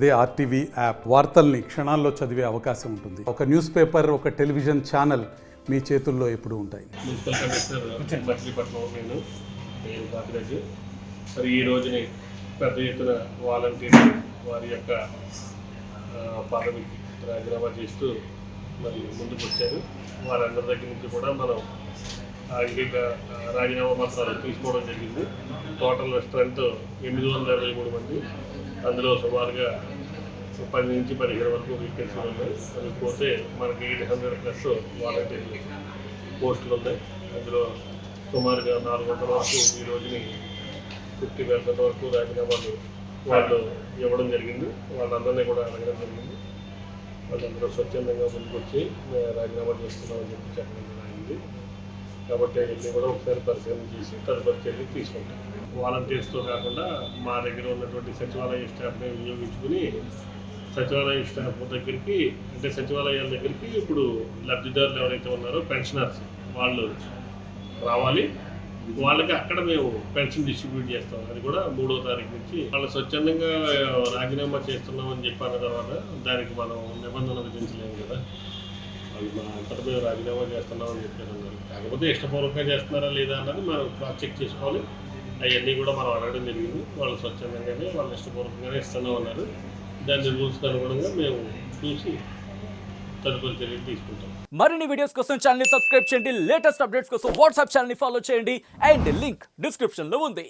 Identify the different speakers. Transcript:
Speaker 1: అదే RTV app వార్తల్ని క్షణాల్లో చదివే అవకాశం ఉంటుంది. ఒక న్యూస్ పేపర్, ఒక టెలివిజన్ ఛానల్ మీ చేతుల్లో ఎప్పుడూ ఉంటాయి.
Speaker 2: మున్సిపల్ కమిషనర్ మచిలీపట్నం నేను బాపిరాజు. మరి ఈ రోజుని పెద్ద ఎత్తున వాలంటీర్లు వారి యొక్క పదవికి రాజీనామా చేస్తూ మరి ముందుకు వచ్చారు. వారందరి దగ్గర నుంచి కూడా మనం ఇంకొక రాజీనామా పత్రాలు తీసుకోవడం జరిగింది. టోటల్ స్ట్రెంత్ 823 మంది. అందులో సుమారుగా 10 నుంచి 15 వరకు వేకెన్సీలు ఉన్నాయి. అది పోతే మనకి 800+ వాలంటీర్లు పోస్టులు ఉన్నాయి. అందులో సుమారుగా 400 వరకు ఈ రోజుని 50% వరకు రాజీనామాలు వాళ్ళు ఇవ్వడం జరిగింది. వాళ్ళందరినీ కూడా అడగడం జరిగింది. వాళ్ళందరూ స్వచ్ఛందంగా ముందుకు వచ్చి రాజీనామా చేస్తున్నామని చెప్పడం జరిగింది. కాబట్టి ఇవన్నీ కూడా ఒకసారి పరిశీలన చేసి తదుపరి చర్యలు తీసుకుంటాం. వాలంటీర్స్తో కాకుండా మా దగ్గర ఉన్నటువంటి సచివాలయ స్టాఫ్ని వినియోగించుకుని సచివాలయ స్టాఫ్ దగ్గరికి, అంటే సచివాలయాల దగ్గరికి ఇప్పుడు లబ్ధిదారులు ఎవరైతే ఉన్నారో పెన్షనర్స్ వాళ్ళు రావాలి. వాళ్ళకి అక్కడ మేము పెన్షన్ డిస్ట్రిబ్యూట్ చేస్తాం. అది కూడా 3వ తారీఖు నుంచి. వాళ్ళు స్వచ్ఛందంగా రాజీనామా చేస్తున్నామని చెప్పిన తర్వాత దానికి మనం నిబంధన విధించలేము కదా. వాళ్ళు మా అంతటా మేము రాజీనామా చేస్తున్నామని చెప్పారు. కాకపోతే ఇష్టపూర్వకంగా చేస్తున్నారా లేదా అన్నది మనం క్రాస్ చెక్ చేసుకోవాలి. అవన్నీ కూడా మనం అడగడం జరిగింది. వాళ్ళు స్వచ్ఛందంగానే, వాళ్ళు ఇష్టపూర్వకంగానే ఇస్తున్నామన్నారు. దాని రూల్స్కి అనుగుణంగా మేము చూసి తదుపరి చర్యలు తీసుకుంటాం.
Speaker 3: మరిన్ని వీడియోస్ కోసం ఛానల్ ని సబ్స్క్రైబ్ చేయండి. లేటెస్ట్ అప్డేట్స్ కోసం వాట్సాప్ ఛానల్ ని ఫాలో చేయండి. అండ్ లింక్ డిస్క్రిప్షన్ లో ఉంది.